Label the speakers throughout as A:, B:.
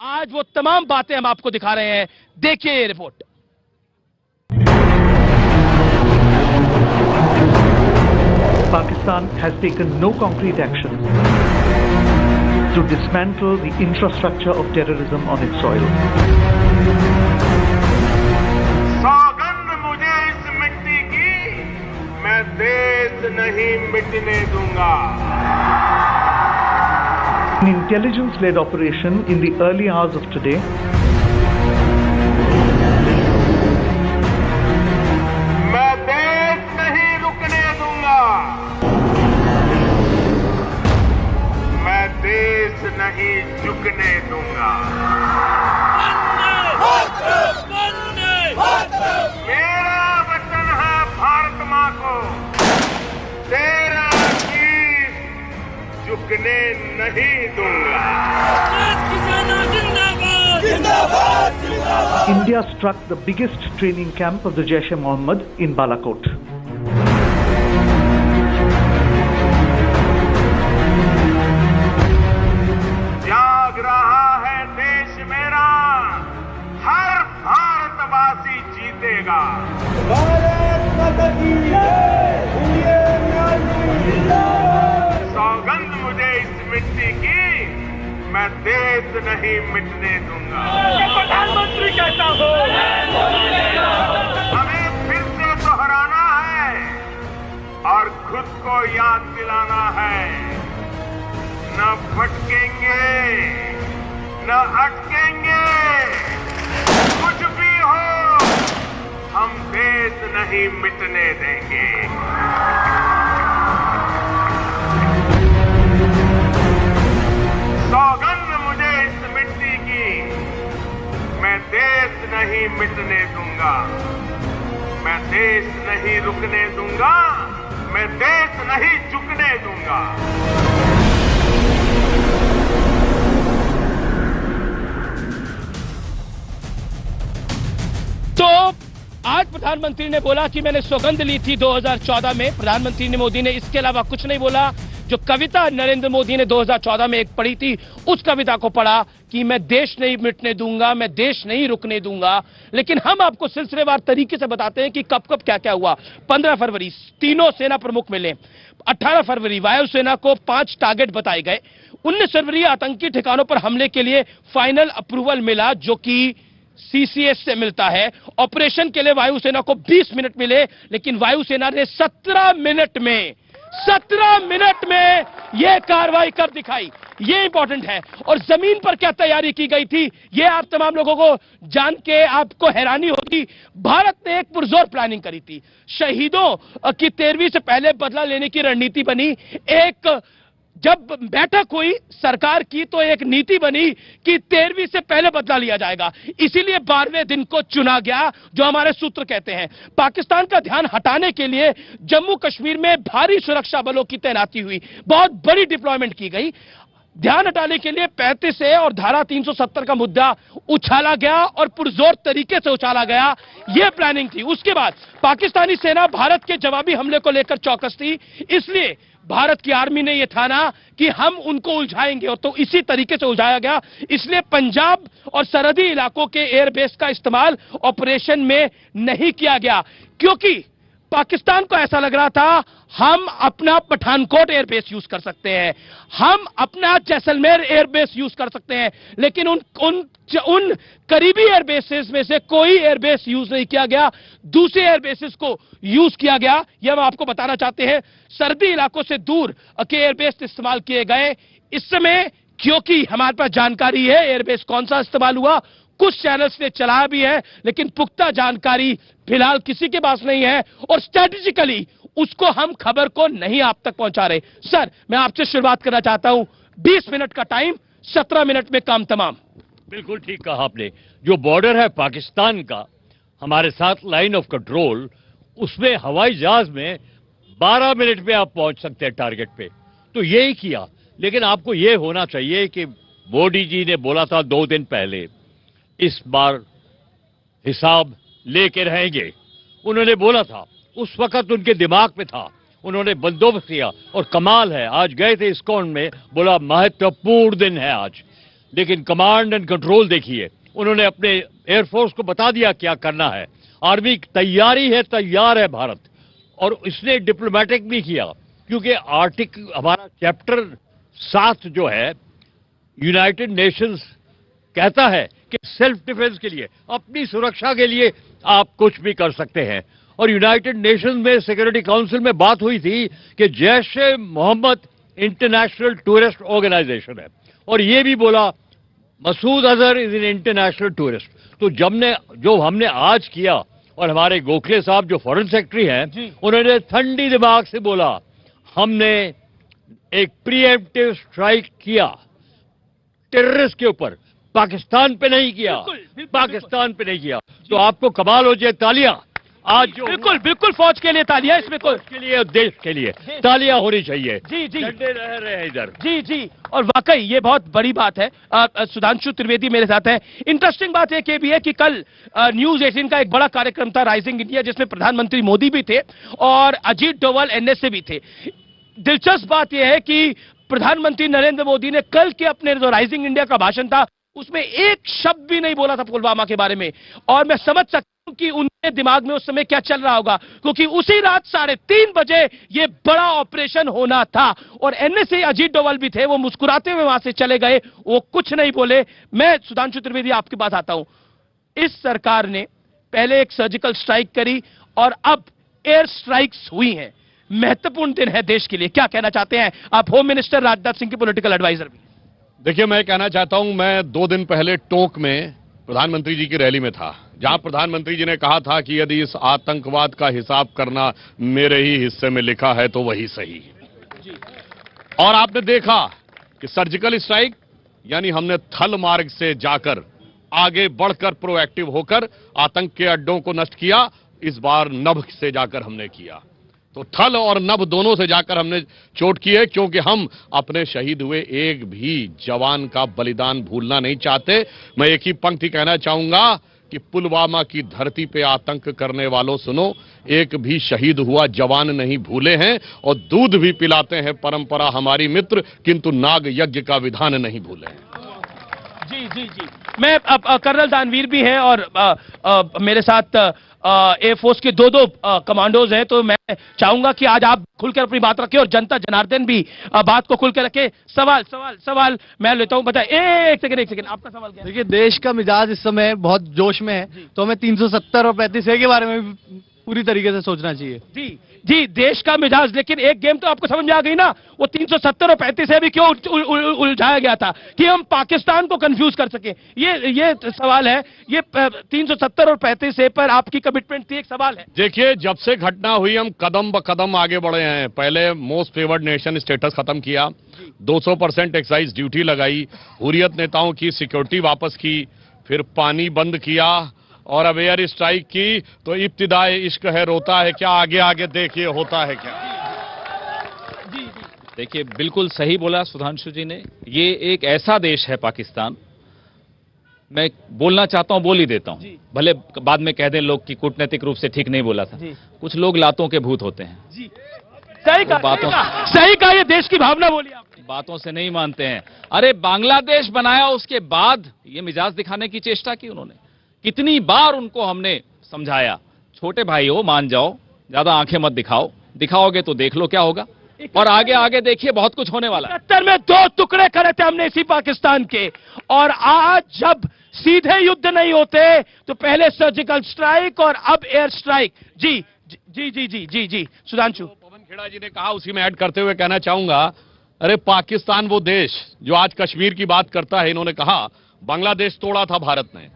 A: आज वो तमाम बातें हम आपको दिखा रहे हैं। देखिए ये report.
B: Pakistan has taken no concrete action to dismantle the infrastructure of terrorism on its soil.
C: सौगंध मुझे इस मिट्टी की, मैं देश नहीं मिटने दूंगा।
B: An intelligence-led operation in the early hours of today
C: मैं देश नहीं रुकने दूंगा। मैं देश नहीं झुकने दूंगा। मेरा वचन है भारत मां को, तेरा शीश झुकने नहीं दूंगा।
B: India struck the biggest training camp of the Jaish-e-Mohammed in Balakot.
C: जाग रहा है देश मेरा, हर भारतवासी जीतेगा। सौगंध मुझे इस मिट्टी की, मैं देश नहीं मिटने दूंगा। प्रधानमंत्री कहता हो, हमें फिर से दोहराना है और खुद को याद दिलाना है, न भटकेंगे न अटकेंगे, कुछ भी हो हम देश नहीं मिटने देंगे। सौगंध मुझे इस मिट्टी की, मैं देश नहीं मिटने दूंगा। मैं देश नहीं रुकने दूंगा। मैं देश नहीं झुकने दूंगा।
A: तो आज प्रधानमंत्री ने बोला कि मैंने सौगंध ली थी 2014 में। प्रधानमंत्री ने मोदी ने इसके अलावा कुछ नहीं बोला। जो कविता नरेंद्र मोदी ने 2014 में एक पढ़ी थी, उस कविता को पढ़ा कि मैं देश नहीं मिटने दूंगा, मैं देश नहीं रुकने दूंगा। लेकिन हम आपको सिलसिलेवार तरीके से बताते हैं कि कब कब क्या क्या हुआ। 15 फरवरी तीनों सेना प्रमुख मिले। 18 फरवरी वायुसेना को 5 टारगेट बताए गए। 19 फरवरी आतंकी ठिकानों पर हमले के लिए फाइनल अप्रूवल मिला, जो कि सीसीएस से मिलता है। ऑपरेशन के लिए वायुसेना को 20 मिनट मिले, लेकिन वायुसेना ने 17 मिनट में यह कार्रवाई कर दिखाई। यह इंपॉर्टेंट है। और जमीन पर क्या तैयारी की गई थी, यह आप तमाम लोगों को जान के आपको हैरानी होगी। भारत ने एक पुरजोर प्लानिंग करी थी। शहीदों की 13वीं से पहले बदला लेने की रणनीति बनी। एक जब बैठक हुई सरकार की, तो एक नीति बनी कि 13वीं से पहले बदला लिया जाएगा। इसीलिए 12वें दिन को चुना गया, जो हमारे सूत्र कहते हैं। पाकिस्तान का ध्यान हटाने के लिए जम्मू कश्मीर में भारी सुरक्षा बलों की तैनाती हुई। बहुत बड़ी डिप्लॉयमेंट की गई। ध्यान हटाने के लिए 35 ए और धारा 370 का मुद्दा उछाला गया और पुरजोर तरीके से उछाला गया। यह प्लानिंग थी। उसके बाद पाकिस्तानी सेना भारत के जवाबी हमले को लेकर चौकस थी। इसलिए भारत की आर्मी ने यह ठाना कि हम उनको उलझाएंगे, और तो इसी तरीके से उलझाया गया। इसलिए पंजाब और सरहदी इलाकों के एयरबेस का इस्तेमाल ऑपरेशन में नहीं किया गया, क्योंकि पाकिस्तान को ऐसा लग रहा था हम अपना पठानकोट एयरबेस यूज कर सकते हैं, हम अपना जैसलमेर एयरबेस यूज कर सकते हैं। लेकिन उन करीबी एयरबेसेस में से कोई एयरबेस यूज नहीं किया गया। दूसरे एयरबेसेस को यूज किया गया। यह हम आपको बताना चाहते हैं। सर्दी इलाकों से दूर के एयरबेस इस्तेमाल किए गए। इस समय क्योंकि हमारे पास जानकारी है एयरबेस कौन सा इस्तेमाल हुआ, कुछ चैनल्स ने चलाया भी है, लेकिन पुख्ता जानकारी फिलहाल किसी के पास नहीं है, और स्ट्रेटेजिकली उसको हम खबर को नहीं आप तक पहुंचा रहे। सर, मैं आपसे शुरुआत करना चाहता हूं। 20 मिनट का टाइम, 17 मिनट में काम तमाम।
D: बिल्कुल ठीक कहा आपने। जो बॉर्डर है पाकिस्तान का हमारे साथ, लाइन ऑफ कंट्रोल, उसमें हवाई जहाज में 12 मिनट में आप पहुंच सकते हैं टारगेट पे। तो यही किया। लेकिन आपको यह होना चाहिए कि मोदी जी ने बोला था 2 दिन पहले, इस बार हिसाब लेके रहेंगे। उन्होंने बोला था, उस वक्त उनके दिमाग में था, उन्होंने बंदोबस्त किया। और कमाल है, आज गए थे इस्कॉन में, बोला महत्वपूर्ण दिन है आज। लेकिन कमांड एंड कंट्रोल देखिए, उन्होंने अपने एयरफोर्स को बता दिया क्या करना है। आर्मी तैयारी है, तैयार है भारत, और इसने डिप्लोमेटिक भी किया, क्योंकि हमारा चैप्टर 7 जो है यूनाइटेड नेशंस कहता है कि सेल्फ डिफेंस के लिए, अपनी सुरक्षा के लिए आप कुछ भी कर सकते हैं। और यूनाइटेड नेशंस में सिक्योरिटी काउंसिल में बात हुई थी कि Jaish e Mohammed international tourist organization है, और ये भी बोला Masood Azhar is an international tourist. तो जो हमने आज किया, और हमारे गोखले साहब जो फॉरेन सेक्रेटरी हैं, उन्होंने ठंडी दिमाग से बोला हमने एक प्रीएम्प्टिव स्ट्राइक किया टेररिस्ट के ऊपर, पाकिस्तान पे नहीं किया। पाकिस्तान पे नहीं किया। तो आपको कमाल हो जाए, तालियां आज जो
A: बिल्कुल फौज के लिए तालियां, इसमें
D: के लिए और देश के लिए तालियां होनी चाहिए।
A: जी
D: झंडे रह रहे हैं इधर।
A: जी और वाकई ये बहुत बड़ी बात है। सुधांशु त्रिवेदी मेरे साथ है। इंटरेस्टिंग बात एक ये भी है कि कल न्यूज 18 का एक बड़ा कार्यक्रम था राइजिंग इंडिया, जिसमें प्रधानमंत्री मोदी भी थे और अजीत डोभाल एनएस से भी थे। दिलचस्प बात यह है कि प्रधानमंत्री नरेंद्र मोदी ने कल के अपने जो राइजिंग इंडिया का भाषण था उसमें एक शब्द भी नहीं बोला था पुलवामा के बारे में, और मैं समझ सकता हूं कि उनके दिमाग में उस समय क्या चल रहा होगा, क्योंकि उसी रात 3:30 बजे ये बड़ा ऑपरेशन होना था। और एनएसए अजीत डोभाल भी थे, वो मुस्कुराते हुए वहां से चले गए, वो कुछ नहीं बोले। मैं सुधांशु त्रिवेदी आपके पास आता हूं। इस सरकार ने पहले एक सर्जिकल स्ट्राइक करी और अब एयर स्ट्राइक्स हुई हैं। महत्वपूर्ण दिन है देश के लिए, क्या कहना चाहते हैं आप? होम मिनिस्टर राजनाथ सिंह के पॉलिटिकल एडवाइजर भी।
E: देखिए, मैं कहना चाहता हूं, मैं 2 दिन पहले टोंक में प्रधानमंत्री जी की रैली में था, जहां प्रधानमंत्री जी ने कहा था कि यदि इस आतंकवाद का हिसाब करना मेरे ही हिस्से में लिखा है तो वही सही। और आपने देखा कि सर्जिकल स्ट्राइक यानी हमने थल मार्ग से जाकर आगे बढ़कर प्रोएक्टिव होकर आतंक के अड्डों को नष्ट किया। इस बार नभ से जाकर हमने किया, तो थल और नभ दोनों से जाकर हमने चोट की है, क्योंकि हम अपने शहीद हुए एक भी जवान का बलिदान भूलना नहीं चाहते। मैं एक ही पंक्ति कहना चाहूंगा कि पुलवामा की धरती पे आतंक करने वालों सुनो, एक भी शहीद हुआ जवान नहीं भूले हैं, और दूध भी पिलाते हैं परंपरा हमारी मित्र, किंतु नाग यज्ञ का विधान नहीं भूले हैं।
A: जी मैं कर्नल दानवीर भी हैं और मेरे साथ एयरफोर्स के दो कमांडोज हैं, तो मैं चाहूंगा कि आज आप खुलकर अपनी बात रखें और जनता जनार्दन भी बात को खुलकर रखे। सवाल मैं लेता हूं। बताए, एक सेकंड, आपका सवाल क्या है?
F: देखिए, देश का मिजाज इस समय बहुत जोश में है, तो हमें 370 और 35 के बारे में भी पूरी तरीके से सोचना चाहिए।
A: जी देश का मिजाज, लेकिन एक गेम तो आपको समझ में आ गई ना, वो 370 और 35 से भी क्यों उलझाया गया था कि हम पाकिस्तान को कंफ्यूज कर सके। ये सवाल है। ये 370 और 35 से पर आपकी कमिटमेंट थी, एक सवाल है।
E: देखिए, जब से घटना हुई हम कदम ब कदम आगे बढ़े हैं। पहले मोस्ट फेवर्ड नेशन स्टेटस खत्म किया, 200% एक्साइज ड्यूटी लगाई, हुर्रियत नेताओं की सिक्योरिटी वापस की, फिर पानी बंद किया, और अब एयर स्ट्राइक की। तो इब्तिदाए इश्क है, रोता है क्या, आगे आगे देखिए होता है क्या।
G: देखिए, बिल्कुल सही बोला सुधांशु जी ने। ये एक ऐसा देश है पाकिस्तान, मैं बोलना चाहता हूं, बोल ही देता हूं, भले बाद में कह दें लोग कि कूटनैतिक रूप से ठीक नहीं बोला था। कुछ लोग लातों के भूत होते हैं।
A: सही कहा, ये देश की भावना बोली आपने।
G: बातों से नहीं मानते हैं। अरे बांग्लादेश बनाया, उसके बाद ये मिजाज दिखाने की चेष्टा की उन्होंने। कितनी बार उनको हमने समझाया, छोटे भाई हो, मान जाओ, ज्यादा आंखें मत दिखाओ, दिखाओगे तो देख लो क्या होगा, और आगे देखिए बहुत कुछ होने वाला है।
A: 71 में 2 टुकड़े करे थे हमने इसी पाकिस्तान के, और आज जब सीधे युद्ध नहीं होते तो पहले सर्जिकल स्ट्राइक और अब एयर स्ट्राइक। जी सुधांशु।
E: पवन खेड़ा जी ने कहा, उसी में ऐड करते हुए कहना चाहूंगा, अरे पाकिस्तान वो देश जो आज कश्मीर की बात करता है, इन्होंने कहा बांग्लादेश तोड़ा था भारत ने,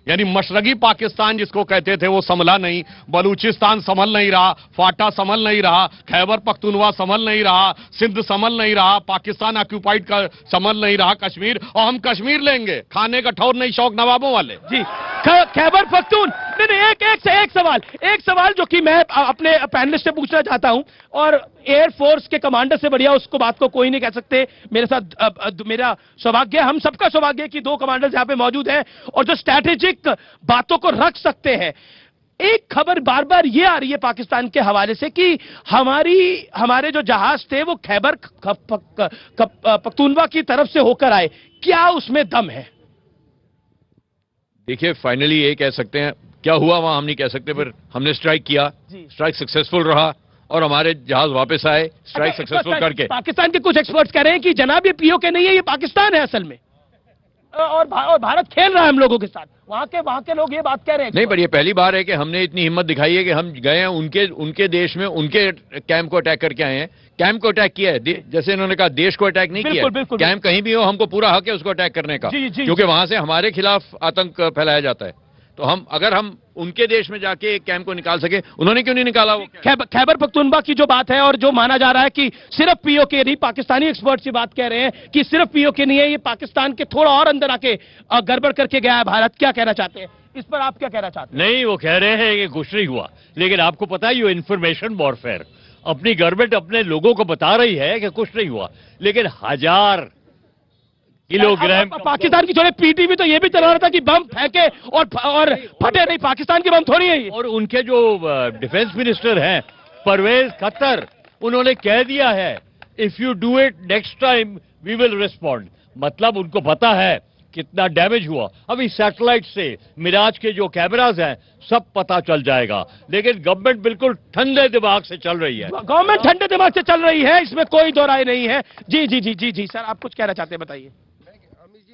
E: यानी मशरकी पाकिस्तान जिसको कहते थे वो संभला नहीं, बलूचिस्तान संभल नहीं रहा, फाटा संभल नहीं रहा, खैबर पख्तूनवा संभल नहीं रहा, सिंध संभल नहीं रहा, पाकिस्तान ऑक्यूपाइड का संभल नहीं रहा कश्मीर, और हम कश्मीर लेंगे, खाने का ठौर नहीं शौक नवाबों वाले।
A: जी खैबर पख्तून। नहीं, एक सवाल जो कि मैं अपने पैनलिस्ट से पूछना चाहता हूं, और एयरफोर्स के कमांडर से बढ़िया उसको बात को कोई नहीं कह सकते। मेरे साथ मेरा सौभाग्य, हम सबका सौभाग्य कि 2 कमांडर्स यहां पे मौजूद हैं और जो स्ट्रैटेजिक बातों को रख सकते हैं। एक खबर बार बार ये आ रही है पाकिस्तान के हवाले से कि हमारे जो जहाज थे वो खैबर पख्तूनवा की तरफ से होकर आए। क्या उसमें दम है?
D: देखिए, फाइनली ये कह सकते हैं, क्या हुआ वहां हम नहीं कह सकते, पर हमने स्ट्राइक किया, स्ट्राइक सक्सेसफुल रहा और हमारे जहाज वापस आए स्ट्राइक सक्सेसफुल करके।
A: पाकिस्तान के कुछ एक्सपर्ट्स कह रहे हैं कि जनाब ये पीओके नहीं है, ये पाकिस्तान है असल में, और भारत खेल रहा है हम लोगों के साथ। वहां के लोग ये बात कह रहे हैं।
D: नहीं, पर ये पहली बार है कि हमने इतनी हिम्मत दिखाई है कि हम गए हैं उनके देश में, उनके कैंप को अटैक करके आए हैं। कैंप को अटैक किया है, जैसे इन्होंने कहा देश को अटैक नहीं किया। कैंप कहीं भी हो, हमको पूरा हक है उसको अटैक करने का, क्योंकि वहां से हमारे खिलाफ आतंक फैलाया जाता है। तो अगर हम उनके देश में जाके एक कैंप को निकाल सके, उन्होंने क्यों नहीं निकाला? वो
A: खैबर पख्तूनख्वा की जो बात है, और जो माना जा रहा है कि सिर्फ पीओके नहीं, पाकिस्तानी एक्सपर्ट्स ये बात कह रहे हैं कि सिर्फ पीओके नहीं है, ये पाकिस्तान के थोड़ा और अंदर आके गड़बड़ करके गया है भारत। क्या कहना चाहते हैं इस पर, आप क्या कहना चाहते हैं?
D: नहीं, वो कह रहे हैं कि कुछ नहीं हुआ, लेकिन आपको पता है ये इंफॉर्मेशन वॉरफेयर, अपनी गवर्नमेंट अपने लोगों को बता रही है कि कुछ नहीं हुआ, लेकिन 1000 किलोग्राम।
A: पाकिस्तान की छोड़े, पीटीवी तो ये भी चला रहा था कि बम फेंके और फटे नहीं, पाकिस्तान के बम थोड़ी है ये।
D: और उनके जो डिफेंस मिनिस्टर हैं परवेज खत्तर, उन्होंने कह दिया है if you do it next time we will respond. मतलब उनको पता है कितना डैमेज हुआ। अभी सैटेलाइट से मिराज के जो कैमराज हैं सब पता चल जाएगा, लेकिन गवर्नमेंट बिल्कुल ठंडे दिमाग से चल रही है।
A: गवर्नमेंट ठंडे दिमाग से चल रही है, इसमें कोई दो राय नहीं है। जी जी जी जी जी सर, आप कुछ कहना चाहते हैं, बताइए।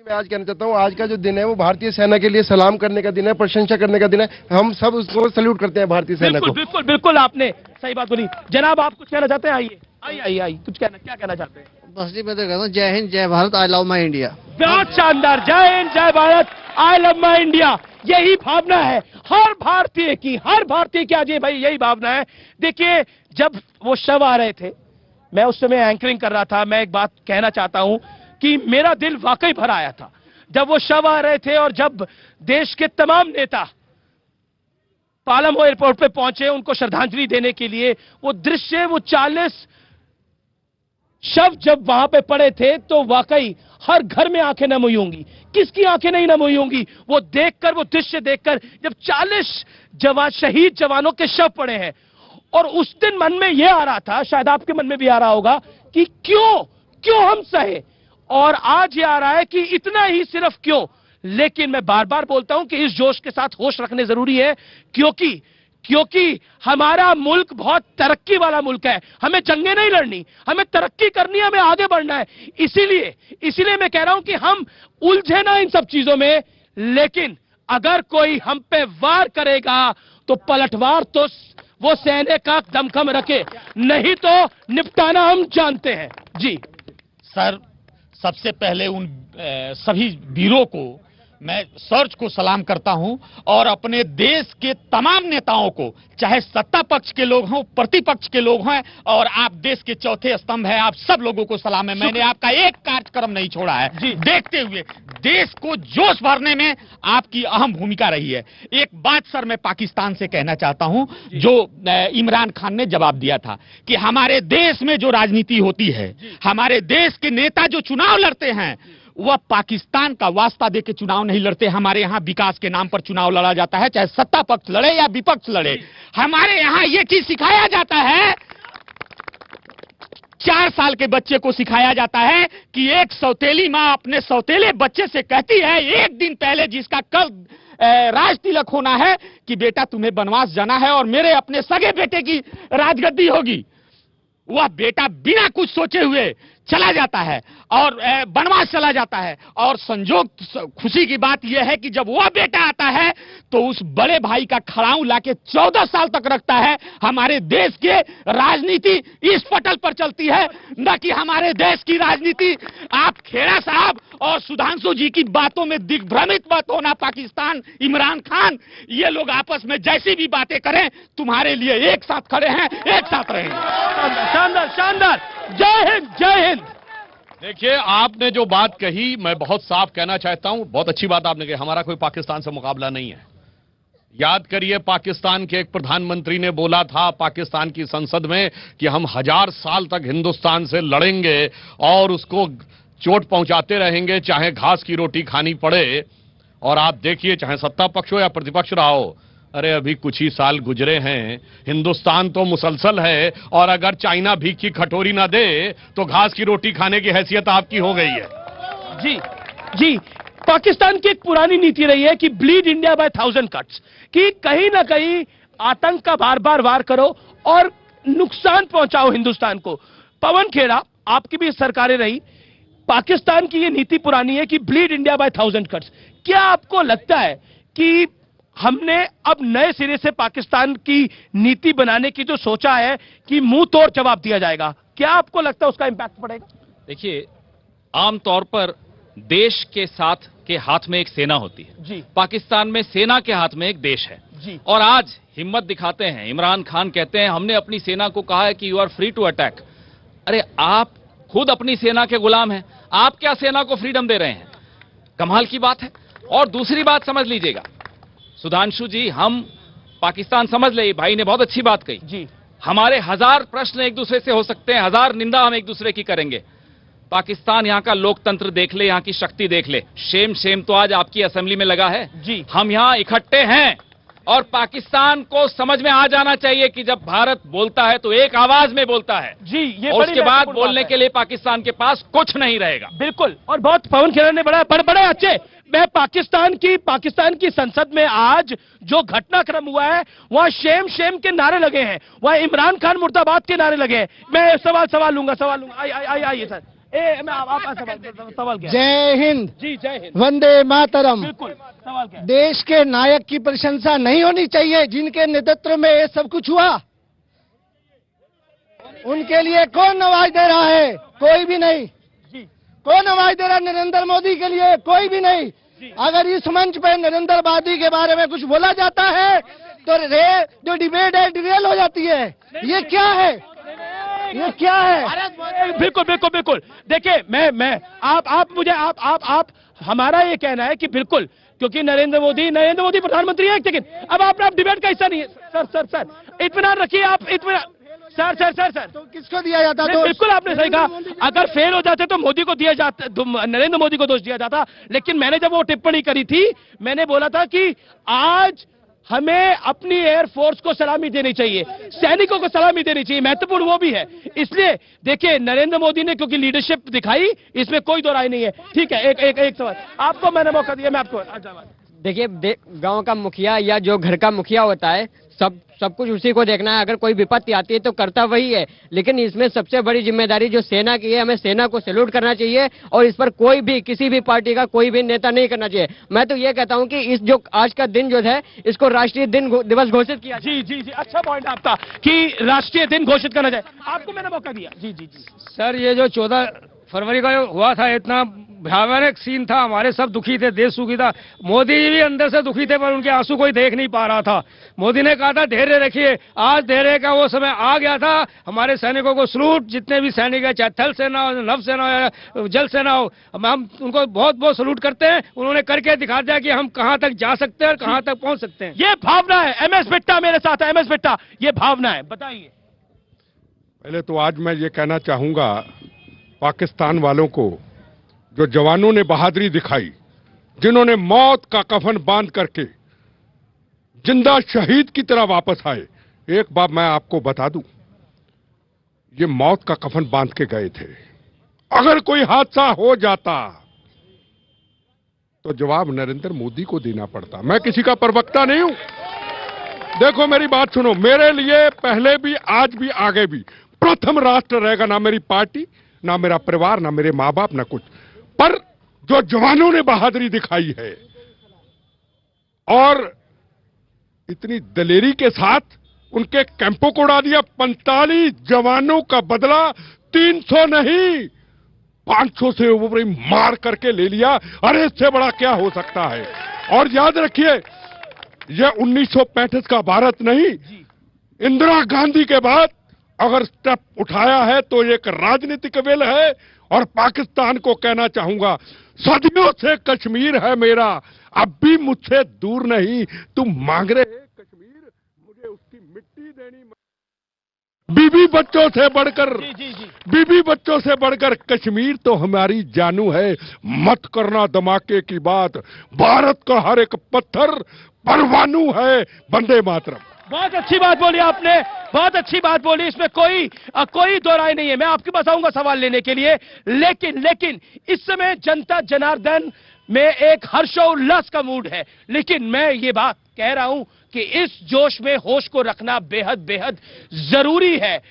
H: मैं आज कहना चाहता हूँ, आज का जो दिन है वो भारतीय सेना के लिए सलाम करने का दिन है, प्रशंसा करने का दिन है। हम सब उसको सैल्यूट करते हैं, भारतीय सेना को।
A: बिल्कुल बिल्कुल, आपने सही बात बोली। जनाब, आप कुछ कहना चाहते हैं? आइए, कुछ क्या कहना चाहते हैं?
F: बस जी, मैं तो कहता हूँ जय हिंद, जय Bharat, I love my India.
A: बहुत शानदार, जय हिंद, जय Bharat, I love my India. यही भावना है हर भारतीय की अजय भाई, यही भावना है। देखिए, जब वो शव आ रहे थे, मैं उस समय एंकरिंग कर रहा था, मैं एक बात कहना चाहता हूं कि मेरा दिल वाकई भर आया था जब वो शव आ रहे थे, और जब देश के तमाम नेता पालम एयरपोर्ट पे पहुंचे उनको श्रद्धांजलि देने के लिए। वो दृश्य, वो 40 शव जब वहां पे पड़े थे, तो वाकई हर घर में आंखें नम हुई होंगी। किसकी आंखें नहीं नम हुई होंगी वो देखकर, वो दृश्य देखकर, जब 40 शहीद जवानों के शव पड़े हैं। और उस दिन मन में यह आ रहा था, शायद आपके मन में भी आ रहा होगा, कि क्यों हम सहे। और आज ये आ रहा है कि इतना ही सिर्फ क्यों। लेकिन मैं बार बार बोलता हूं कि इस जोश के साथ होश रखने जरूरी है, क्योंकि हमारा मुल्क बहुत तरक्की वाला मुल्क है। हमें जंगें नहीं लड़नी, हमें तरक्की करनी है, हमें आगे बढ़ना है। इसीलिए मैं कह रहा हूं कि हम उलझे ना इन सब चीजों में, लेकिन अगर कोई हम पे वार करेगा तो पलटवार तो वो सहने का दमखम रखे, नहीं तो निपटाना हम जानते हैं। जी
I: सर, सबसे पहले उन सभी वीरों को मैं सर्च को सलाम करता हूं, और अपने देश के तमाम नेताओं को, चाहे सत्ता पक्ष के लोग हों, प्रतिपक्ष के लोग हैं, और आप देश के चौथे स्तंभ हैं, आप सब लोगों को सलाम है। मैंने आपका एक कार्यक्रम नहीं छोड़ा है, देखते हुए देश को जोश भरने में आपकी अहम भूमिका रही है। एक बात सर मैं पाकिस्तान से कहना चाहता हूं, जो इमरान खान ने जवाब दिया था कि हमारे देश में जो राजनीति होती है, हमारे देश के नेता जो चुनाव लड़ते हैं, वह पाकिस्तान का वास्ता देके चुनाव नहीं लड़ते। हमारे यहाँ विकास के नाम पर चुनाव लड़ा जाता है, चाहे सत्ता पक्ष लड़े या विपक्ष लड़े। हमारे यहाँ ये चीज सिखाया जाता है, 4 साल के बच्चे को सिखाया जाता है कि एक सौतेली माँ अपने सौतेले बच्चे से कहती है, एक दिन पहले जिसका कल राज तिलक होना है, कि बेटा तुम्हें वनवास जाना है और मेरे अपने सगे बेटे की राजगद्दी होगी। वह बेटा बिना कुछ सोचे हुए चला जाता है और वनवास चला जाता है। और संजोग खुशी की बात यह है कि जब वह बेटा आता है तो उस बड़े भाई का खड़ाऊ लाके 14 साल तक रखता है। हमारे देश के राजनीति इस पटल पर चलती है, न कि हमारे देश की राजनीति। आप खेड़ा साहब और सुधांशु जी की बातों में दिग्भ्रमित मत होना। पाकिस्तान, इमरान खान, ये लोग आपस में जैसी भी बातें करें, तुम्हारे लिए एक साथ खड़े हैं, एक साथ रहेंगे।
A: शानदार शानदार, जय हिंद जय हिंद।
E: देखिए, आपने जो बात कही मैं बहुत साफ कहना चाहता हूं, बहुत अच्छी बात आपने कही। हमारा कोई पाकिस्तान से मुकाबला नहीं है। याद करिए, पाकिस्तान के एक प्रधानमंत्री ने बोला था पाकिस्तान की संसद में कि हम 1000 साल तक हिंदुस्तान से लड़ेंगे और उसको चोट पहुंचाते रहेंगे, चाहे घास की रोटी खानी पड़े। और आप देखिए, चाहे सत्ता पक्ष हो या प्रतिपक्ष रहा हो, अरे अभी कुछ ही साल गुजरे हैं, हिंदुस्तान तो मुसलसल है। और अगर चाइना भीख की खटोरी ना दे तो घास की रोटी खाने की हैसियत आपकी हो गई है।
A: जी जी, पाकिस्तान की एक पुरानी नीति रही है कि ब्लीड इंडिया बाय 1000 कट्स, कि कहीं ना कहीं आतंक का बार बार वार करो और नुकसान पहुंचाओ हिंदुस्तान को। पवन खेड़ा, आपकी भी सरकारें रही, पाकिस्तान की ये नीति पुरानी है कि ब्लीड इंडिया बाय 1000 कट्स। क्या आपको लगता है कि हमने अब नए सिरे से पाकिस्तान की नीति बनाने की जो सोचा है कि मुंह तोड़ जवाब दिया जाएगा, क्या आपको लगता है उसका इंपैक्ट पड़ेगा?
G: देखिए, आमतौर पर देश के साथ के हाथ में एक सेना होती है
A: जी।
G: पाकिस्तान में सेना के हाथ में एक देश है
A: जी।
G: और आज हिम्मत दिखाते हैं, इमरान खान कहते हैं हमने अपनी सेना को कहा है कि you are free to attack. अरे आप खुद अपनी सेना के गुलाम हैं, आप क्या सेना को फ्रीडम दे रहे हैं? कमाल की बात है। और दूसरी बात समझ लीजिएगा सुधांशु जी, हम पाकिस्तान समझ ले, भाई ने बहुत अच्छी बात कही
A: जी।
G: हमारे 1000 प्रश्न एक दूसरे से हो सकते हैं, 1000 निंदा हम एक दूसरे की करेंगे। पाकिस्तान यहाँ का लोकतंत्र देख ले, यहाँ की शक्ति देख ले। शेम तो आज आपकी असेंबली में लगा है
A: जी।
G: हम यहाँ इकट्ठे हैं और पाकिस्तान को समझ में आ जाना चाहिए कि जब भारत बोलता है तो एक आवाज में बोलता है
A: जी। ये
G: और
A: बड़ी
G: उसके बाद
A: महत्वपूर्ण
G: बोलने
A: बात
G: के
A: है।
G: लिए पाकिस्तान के पास कुछ नहीं रहेगा।
A: बिल्कुल। और बहुत पवन खेड़ा ने बड़े अच्छे, मैं पाकिस्तान की संसद में आज जो घटनाक्रम हुआ है वहां शेम के नारे लगे हैं, वहां इमरान खान मुर्दाबाद के नारे लगे हैं। मैं सवाल लूंगा। आइए सर, आप सवाल क्या है?
J: जय हिंद।
A: जी, जय हिंद।
J: वंदे मातरम।
A: बिल्कुल, सवाल क्या है?
J: देश के नायक की प्रशंसा नहीं होनी चाहिए जिनके नेतृत्व में ये सब कुछ हुआ। उनके लिए कौन आवाज दे रहा है? कोई भी नहीं। कौन आवाज दे रहा है नरेंद्र मोदी के लिए? कोई भी नहीं। अगर इस मंच पर नरेंद्र मोदी के बारे में कुछ बोला जाता है तो जो डिबेट है डिरेल हो जाती है। ये क्या है? ये क्या है?
A: बिल्कुल। देखिए, मैं आप हमारा ये कहना है कि बिल्कुल, क्योंकि नरेंद्र मोदी प्रधानमंत्री है। लेकिन अब आप डिबेट का हिस्सा नहीं है। सर इत्मीनान रखिए आप। सर
J: तो किसको दिया जाता? तो
A: बिल्कुल आपने सही कहा, अगर फेल हो जाते तो मोदी को दिया जाता, नरेंद्र मोदी को दोष दिया जाता। लेकिन मैंने जब वो टिप्पणी करी थी, मैंने बोला था कि आज हमें अपनी एयरफोर्स को सलामी देनी चाहिए, सैनिकों को सलामी देनी चाहिए, महत्वपूर्ण वो भी है। इसलिए देखिए, नरेंद्र मोदी ने क्योंकि लीडरशिप दिखाई, इसमें कोई दो राय नहीं है। ठीक है, एक सवाल आपको मैंने मौका दिया, मैं आपको।
K: देखिए, गांव का मुखिया या जो घर का मुखिया होता है, सब कुछ उसी को देखना है। अगर कोई विपत्ति आती है तो करता वही है, लेकिन इसमें सबसे बड़ी जिम्मेदारी जो सेना की है, हमें सेना को सैल्यूट करना चाहिए और इस पर कोई भी किसी भी पार्टी का कोई भी नेता नहीं करना चाहिए। मैं तो ये कहता हूं कि इस जो आज का दिन जो है इसको राष्ट्रीय दिवस घोषित किया।
A: जी, अच्छा पॉइंट आपका कि राष्ट्रीय दिन घोषित करना चाहिए। आपको मैंने मौका दिया। जी।
L: सर, ये जो 14 फरवरी का हुआ था, इतना भयावह सीन था, हमारे सब दुखी थे, देश सुखी था। मोदी जी भी अंदर से दुखी थे, पर उनके आंसू कोई देख नहीं पा रहा था। मोदी ने कहा था धैर्य रखिए, आज धैर्य का वो समय आ गया था। हमारे सैनिकों को सलूट, जितने भी सैनिक है, चाहे थल सेना हो, नभ सेना हो या जल सेना हो, हम उनको बहुत बहुत सलूट करते हैं। उन्होंने करके दिखा दिया कि हम कहां तक जा सकते हैं और कहां तक पहुंच सकते हैं।
A: ये भावना है। MS बिट्टा मेरे साथ है। MS बिट्टा, ये भावना है, बताइए।
M: पहले तो आज मैं ये कहना चाहूंगा पाकिस्तान वालों को, जो जवानों ने बहादुरी दिखाई, जिन्होंने मौत का कफन बांध करके जिंदा शहीद की तरह वापस आए। एक बात मैं आपको बता दूं, ये मौत का कफन बांध के गए थे। अगर कोई हादसा हो जाता तो जवाब नरेंद्र मोदी को देना पड़ता। मैं किसी का प्रवक्ता नहीं हूं। देखो, मेरी बात सुनो, मेरे लिए पहले भी, आज भी, आगे भी प्रथम राष्ट्र रहेगा। ना मेरी पार्टी, ना मेरा परिवार, ना मेरे मां बाप, ना कुछ। पर जो जवानों ने बहादुरी दिखाई है और इतनी दलेरी के साथ उनके कैंपों को उड़ा दिया, 45 जवानों का बदला 300 नहीं 500 से ऊपर मार करके ले लिया। अरे इससे बड़ा क्या हो सकता है? और याद रखिए, यह 1935 का भारत नहीं, इंदिरा गांधी के बाद अगर स्टेप उठाया है तो एक राजनीतिक विल है। और पाकिस्तान को कहना चाहूंगा, सदियों से कश्मीर है मेरा, अब भी मुझसे दूर नहीं। तुम मांग रहे हैं कश्मीर, मुझे उसकी मिट्टी देनी। बीबी बच्चों से बढ़कर, बीबी बच्चों से बढ़कर कश्मीर तो हमारी जानू है। मत करना धमाके की बात, भारत का हर एक पत्थर परवानू है। वंदे मातरम।
A: बहुत अच्छी बात बोली आपने, बहुत अच्छी बात बोली, इसमें कोई दो राय नहीं है। मैं आपके पास आऊंगा सवाल लेने के लिए, लेकिन इस समय जनता जनार्दन में एक हर्षोल्लास का मूड है। लेकिन मैं ये बात कह रहा हूं कि इस जोश में होश को रखना बेहद जरूरी है।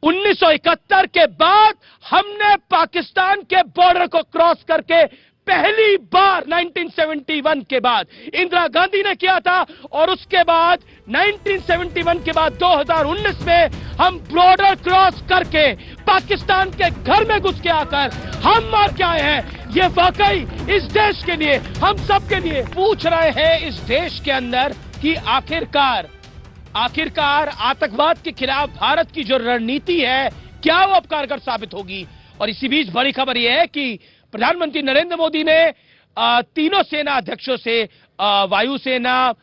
A: 1971 के बाद हमने पाकिस्तान के बॉर्डर को क्रॉस करके पहली बार 1971 के बाद इंदिरा गांधी ने किया था, और उसके बाद 1971 के बाद 2019 में हम बॉर्डर क्रॉस करके पाकिस्तान के घर में घुस के आकर हम मार के आए हैं। ये वाकई इस देश के लिए, हम सब के लिए पूछ रहे हैं इस देश के अंदर कि आखिरकार आतंकवाद के खिलाफ भारत की जो रणनीति है क्या वो अब कारगर साबित होगी। और इसी बीच बड़ी खबर यह है कि प्रधानमंत्री नरेंद्र मोदी ने तीनों सेना अध्यक्षों से, वायुसेना,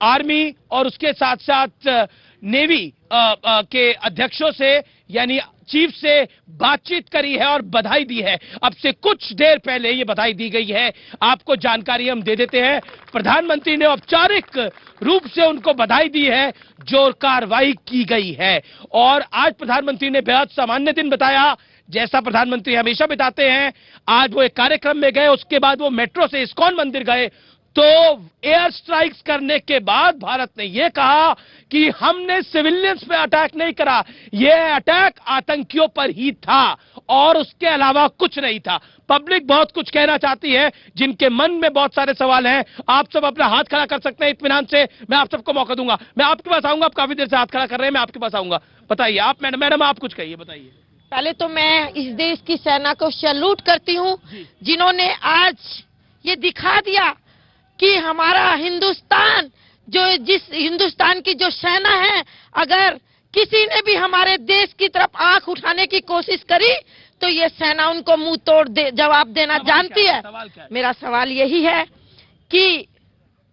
A: आर्मी और उसके साथ साथ नेवी के अध्यक्षों से यानी चीफ से बातचीत करी है और बधाई दी है। अब से कुछ देर पहले ये बधाई दी गई है, आपको जानकारी हम दे देते हैं। प्रधानमंत्री ने औपचारिक रूप से उनको बधाई दी है जो कार्रवाई की गई है। और आज प्रधानमंत्री ने बेहद सामान्य दिन बताया, जैसा प्रधानमंत्री हमेशा बिताते हैं। आज वो एक कार्यक्रम में गए, उसके बाद वो मेट्रो से इस्कॉन मंदिर गए। तो एयर स्ट्राइक्स करने के बाद भारत ने यह कहा कि हमने सिविलियंस पे अटैक नहीं करा, यह अटैक आतंकियों पर ही था और उसके अलावा कुछ नहीं था। पब्लिक बहुत कुछ कहना चाहती है, जिनके मन में बहुत सारे सवाल हैं। आप सब अपना हाथ खड़ा कर सकते हैं इत्मीनान से, मैं आप सबको मौका दूंगा। मैं आपके पास आऊंगा, आप काफी देर से हाथ खड़ा कर रहे हैं, मैं आपके पास आऊंगा। बताइए आप मैडम आप कुछ कहिए, बताइए।
N: पहले तो मैं इस देश की सेना को सैल्यूट करती हूं, जिन्होंने आज ये दिखा दिया कि हमारा हिंदुस्तान, जिस हिंदुस्तान की जो सेना है, अगर किसी ने भी हमारे देश की तरफ आंख उठाने की कोशिश करी तो ये सेना उनको मुंह तोड़ जवाब देना जानती है। मेरा सवाल यही है कि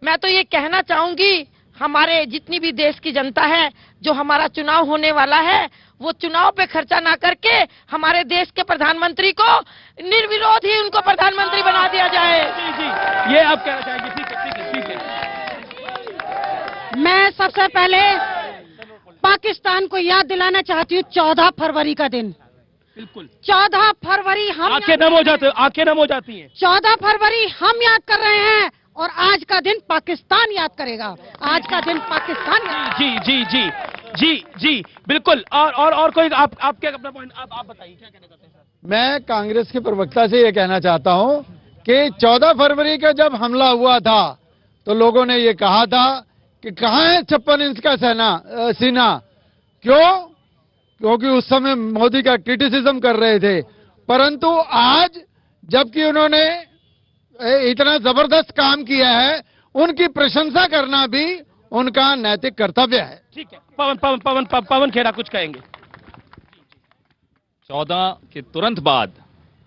N: मैं तो ये कहना चाहूंगी, हमारे जितनी भी देश की जनता है, जो हमारा चुनाव होने वाला है, वो चुनाव पे खर्चा ना करके हमारे देश के प्रधानमंत्री को निर्विरोध ही उनको प्रधानमंत्री बना दिया जाए।
A: जी, ये आप कहना चाहेंगे? ठीक है।
O: मैं सबसे पहले पाकिस्तान को याद दिलाना चाहती हूँ 14 फरवरी का दिन।
A: बिल्कुल
O: 14 फरवरी हम
A: आंखें नम हो जाती हैं।
O: 14 फरवरी हम याद कर रहे हैं और आज का दिन पाकिस्तान याद करेगा। आज का दिन पाकिस्तान जी बिल्कुल। और कोई आप क्या अपना पॉइंट आप बताइए, क्या कहना चाहते हैं सर?
P: मैं कांग्रेस के प्रवक्ता से ये कहना चाहता हूं कि 14 फरवरी का जब हमला हुआ था तो लोगों ने ये कहा था कि कहां है 56 इंच का सीना। क्योंकि उस समय मोदी का क्रिटिसिज्म कर रहे थे। परंतु आज जबकि उन्होंने इतना जबरदस्त काम किया है, उनकी प्रशंसा करना भी उनका नैतिक कर्तव्य है।
A: ठीक है, पवन खेड़ा कुछ कहेंगे?
G: 14 के तुरंत बाद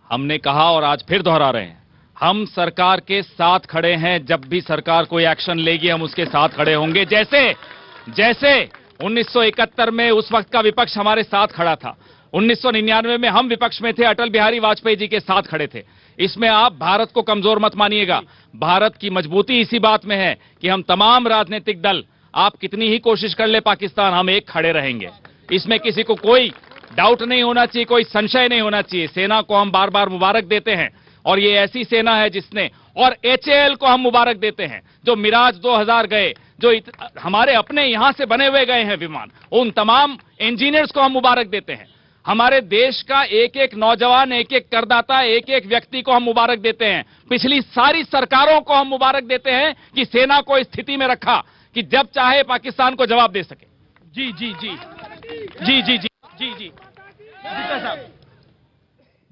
G: हमने कहा और आज फिर दोहरा रहे हैं, हम सरकार के साथ खड़े हैं। जब भी सरकार कोई एक्शन लेगी हम उसके साथ खड़े होंगे। जैसे 1971 में उस वक्त का विपक्ष हमारे साथ खड़ा था, 1999 में हम विपक्ष में थे, अटल बिहारी वाजपेयी जी के साथ खड़े थे। इसमें आप भारत को कमजोर मत मानिएगा। भारत की मजबूती इसी बात में है कि हम तमाम राजनीतिक दल, आप कितनी ही कोशिश कर ले पाकिस्तान, हम एक खड़े रहेंगे। इसमें किसी को कोई डाउट नहीं होना चाहिए, कोई संशय नहीं होना चाहिए। सेना को हम बार बार मुबारक देते हैं और ये ऐसी सेना है जिसने, और HAL को हम मुबारक देते हैं जो मिराज 2000 गए, जो हमारे अपने यहां से बने हुए गए हैं विमान, उन तमाम इंजीनियर्स को हम मुबारक देते हैं। हमारे देश का एक एक नौजवान, एक एक करदाता, एक एक व्यक्ति को हम मुबारक देते हैं। पिछली सारी सरकारों को हम मुबारक देते हैं कि सेना को इस स्थिति में रखा कि जब चाहे पाकिस्तान को जवाब दे सके। जी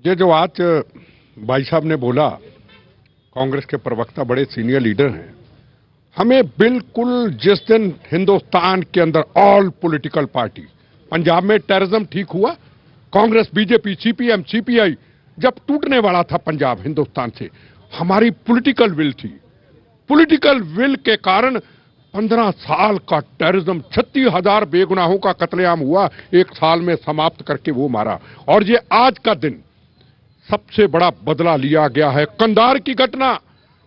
M: ये जो आज भाई साहब ने बोला, कांग्रेस के प्रवक्ता बड़े सीनियर लीडर हैं, हमें बिल्कुल जिस दिन हिंदुस्तान के अंदर ऑल पॉलिटिकल पार्टी, पंजाब में टेररिज्म ठीक हुआ, कांग्रेस, बीजेपी, CPM, CPI जब टूटने वाला था पंजाब हिंदुस्तान से, हमारी पॉलिटिकल विल थी। पॉलिटिकल विल के कारण 15 साल का टेररिज्म, 36,000 बेगुनाहों का कत्लेआम हुआ, एक साल में समाप्त करके वो मारा। और ये आज का दिन सबसे बड़ा बदला लिया गया है। कंधार की घटना,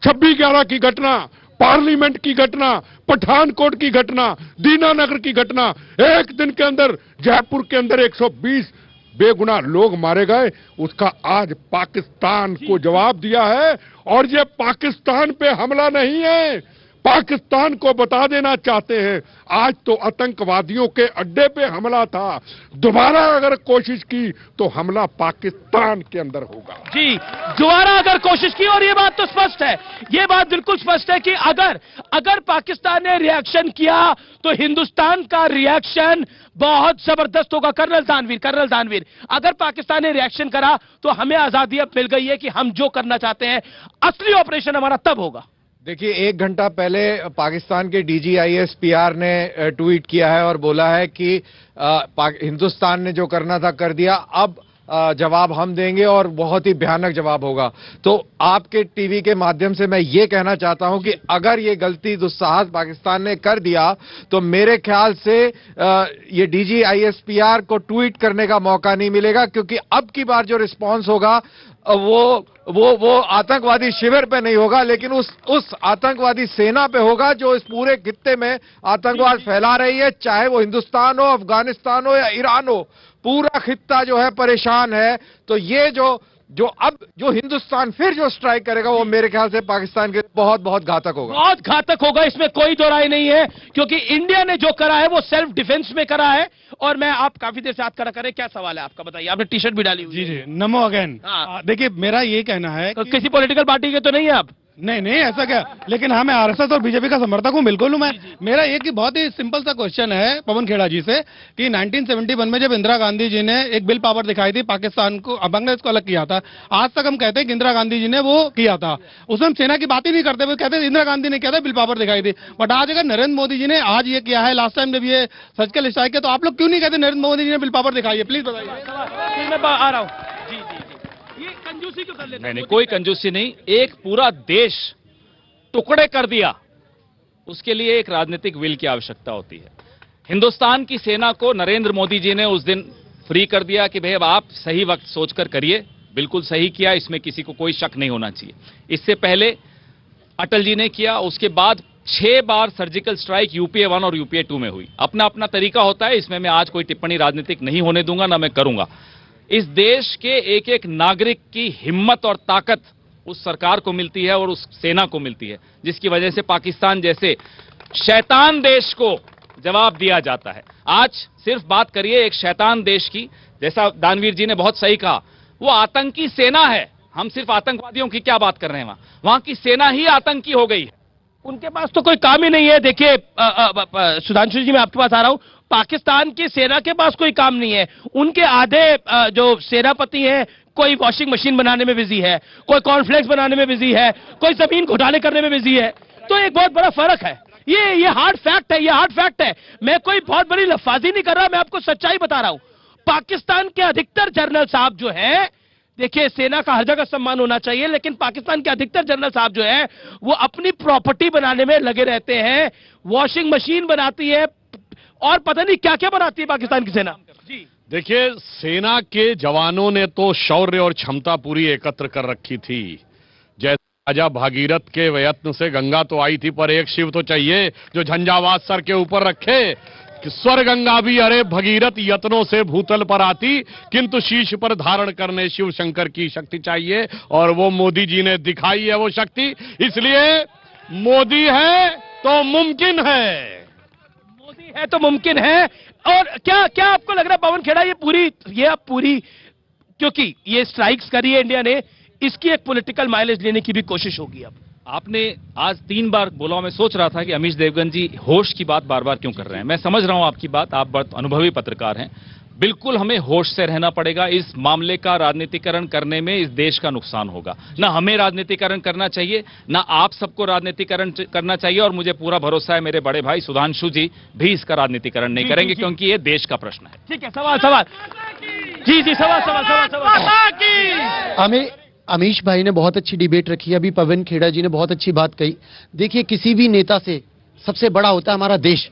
M: 26/11 की घटना, पार्लियामेंट की घटना, पठानकोट की घटना, दीनानगर की घटना, एक दिन के अंदर जयपुर के अंदर 120 बेगुनाह लोग मारे गए, उसका आज पाकिस्तान को जवाब दिया है। और ये पाकिस्तान पे हमला नहीं है, पाकिस्तान को बता देना चाहते हैं आज तो आतंकवादियों के अड्डे पे हमला था, दोबारा अगर कोशिश की तो हमला पाकिस्तान के अंदर होगा।
A: जी, दोबारा अगर कोशिश की, और ये बात तो स्पष्ट है, ये बात बिल्कुल स्पष्ट है कि अगर पाकिस्तान ने रिएक्शन किया तो हिंदुस्तान का रिएक्शन बहुत जबरदस्त होगा। कर्नल दानवीर, अगर पाकिस्तान ने रिएक्शन करा तो हमें आजादी अब मिल गई है कि हम जो करना चाहते हैं, असली ऑपरेशन हमारा तब होगा।
Q: देखिए, 1 घंटा पहले पाकिस्तान के DGISPR ने ट्वीट किया है और बोला है कि हिंदुस्तान ने जो करना था कर दिया, अब जवाब हम देंगे और बहुत ही भयानक जवाब होगा। तो आपके टीवी के माध्यम से मैं ये कहना चाहता हूं कि अगर ये गलती दुस्साहस पाकिस्तान ने कर दिया तो मेरे ख्याल से ये DGISPR को ट्वीट करने का मौका नहीं मिलेगा, क्योंकि अब की बार जो रिस्पांस होगा वो आतंकवादी शिविर पे नहीं होगा, लेकिन उस आतंकवादी सेना पे होगा जो इस पूरे खित्ते में आतंकवाद फैला रही है, चाहे वो हिंदुस्तान हो, अफगानिस्तान हो या ईरान हो। पूरा खित्ता जो है परेशान है। तो ये जो हिंदुस्तान फिर जो स्ट्राइक करेगा वो मेरे ख्याल से पाकिस्तान के बहुत बहुत घातक होगा,
A: बहुत घातक होगा, इसमें कोई दो राय नहीं है, क्योंकि इंडिया ने जो करा है वो सेल्फ डिफेंस में करा है। और मैं आप काफी देर से हाथ खड़ा करें, क्या सवाल है आपका, बताइए। आपने टी-शर्ट भी डाली हुई है।
F: जी, नमो अगेन। देखिए, मेरा ये कहना है
A: तो किसी पॉलिटिकल पार्टी के तो नहीं है आप?
F: नहीं, ऐसा क्या, लेकिन हाँ, मैं RSS और बीजेपी का समर्थक हूँ, बिल्कुल हूँ मैं। मेरा एक ही बहुत ही सिंपल सा क्वेश्चन है पवन खेड़ा जी से कि 1971 में जब इंदिरा गांधी जी ने एक बिल पावर दिखाई थी, पाकिस्तान को, बांग्लादेश को अलग किया था, आज तक हम कहते हैं कि इंदिरा गांधी जी ने वो किया था। उसमें हम सेना की बात ही नहीं करते, वो कहते इंदिरा गांधी ने किया था, बिल पावर दिखाई थी। बट आज अगर नरेंद्र मोदी जी ने आज ये किया है, लास्ट टाइम जब ये सर्जिकल स्ट्राइक है, तो आप लोग क्यों नहीं कहते नरेंद्र मोदी जी ने बिल पावर दिखाई है? प्लीज बताइए।
A: मैं आ रहा हूँ। ये कंजूसी क्यों कर लेते हैं?
G: नहीं, कोई कंजूसी नहीं। एक पूरा देश टुकड़े कर दिया, उसके लिए एक राजनीतिक विल की आवश्यकता होती है। हिंदुस्तान की सेना को नरेंद्र मोदी जी ने उस दिन फ्री कर दिया कि भाई अब आप सही वक्त सोचकर करिए, बिल्कुल सही किया, इसमें किसी को कोई शक नहीं होना चाहिए। इससे पहले अटल जी ने किया, उसके बाद 6 बार सर्जिकल स्ट्राइक UPA 1 और UPA 2 में हुई। अपना अपना तरीका होता है, इसमें मैं आज कोई टिप्पणी राजनीतिक नहीं होने दूंगा, ना मैं करूंगा। इस देश के एक एक नागरिक की हिम्मत और ताकत उस सरकार को मिलती है और उस सेना को मिलती है, जिसकी वजह से पाकिस्तान जैसे शैतान देश को जवाब दिया जाता है। आज सिर्फ बात करिए एक शैतान देश की, जैसा दानवीर जी ने बहुत सही कहा, वो आतंकी सेना है। हम सिर्फ आतंकवादियों की क्या बात कर रहे हैं, वहां की सेना ही आतंकी हो गई है।
A: उनके पास तो कोई काम ही नहीं है। देखिए सुधांशु जी, मैं आपके पास आ रहा हूं। पाकिस्तान की सेना के पास कोई काम नहीं है। उनके आधे जो सेनापति हैं, कोई वॉशिंग मशीन बनाने में बिजी है, कोई कॉर्नफ्लेक्स बनाने में बिजी है, कोई जमीन घोटाले करने में बिजी है। तो एक बहुत बड़ा फर्क है। ये हार्ड फैक्ट है, ये हार्ड फैक्ट है। मैं कोई बहुत बड़ी लफाजी नहीं कर रहा, मैं आपको सच्चाई बता रहा हूं। पाकिस्तान के अधिकतर जनरल साहब जो हैं, देखिए सेना का हर जगह सम्मान होना चाहिए, लेकिन पाकिस्तान के अधिकतर जनरल साहब जो हैं वो अपनी प्रॉपर्टी बनाने में लगे रहते हैं। वॉशिंग मशीन बनाती है और पता नहीं क्या क्या बनाती है पाकिस्तान की सेना।
E: देखिए, सेना के जवानों ने तो शौर्य और क्षमता पूरी एकत्र कर रखी थी। जैसे राजा भागीरथ के प्रयत्न से गंगा तो आई थी, पर एक शिव तो चाहिए जो झंझावात सर के ऊपर रखे कि स्वर गंगा भी अरे भगीरथ यत्नों से भूतल पर आती, किंतु शीश पर धारण करने शिव शंकर की शक्ति चाहिए, और वो मोदी जी ने दिखाई है वो शक्ति। इसलिए मोदी है तो मुमकिन है,
A: मोदी है तो मुमकिन है। और क्या आपको लग रहा है पवन खेड़ा, ये पूरी क्योंकि ये स्ट्राइक्स करी है इंडिया ने, इसकी एक पॉलिटिकल माइलेज लेने की भी कोशिश होगी? अब
G: आपने आज 3 बार बोला, मैं सोच रहा था कि अमीश देवगन जी होश की बात बार बार क्यों कर रहे हैं। मैं समझ रहा हूं आपकी बात, आप बहुत अनुभवी पत्रकार हैं। बिल्कुल हमें होश से रहना पड़ेगा। इस मामले का राजनीतिकरण करने में इस देश का नुकसान होगा। ना हमें राजनीतिकरण करना चाहिए, ना आप सबको राजनीतिकरण करना चाहिए, और मुझे पूरा भरोसा है मेरे बड़े भाई सुधांशु जी भी इसका राजनीतिकरण नहीं करेंगे, क्योंकि ये देश का प्रश्न है।
A: ठीक है, सवाल जी सवाल।
R: अमीश भाई ने बहुत अच्छी डिबेट रखी, अभी पवन खेड़ा जी ने बहुत अच्छी बात कही। देखिए, किसी भी नेता से सबसे बड़ा होता है हमारा देश।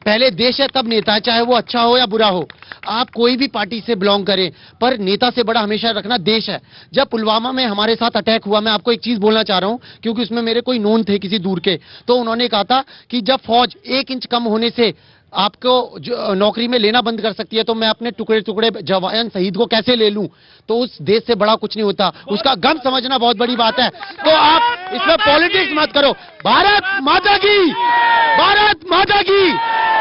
R: पहले देश है तब नेता है, चाहे वो अच्छा हो या बुरा हो। आप कोई भी पार्टी से बिलोंग करें, पर नेता से बड़ा हमेशा रखना देश है। जब पुलवामा में हमारे साथ अटैक हुआ, मैं आपको एक चीज बोलना चाह रहा हूं, क्योंकि उसमें मेरे कोई नोन थे किसी दूर के, तो उन्होंने कहा था कि जब फौज 1 इंच कम होने से आपको नौकरी में लेना बंद कर सकती है, तो मैं अपने टुकड़े टुकड़े जवान शहीद को कैसे ले लूं? तो उस देश से बड़ा कुछ नहीं होता, उसका गम समझना बहुत बड़ी बात है। तो आप इसमें पॉलिटिक्स मत करो। भारत माता की, भारत माता की।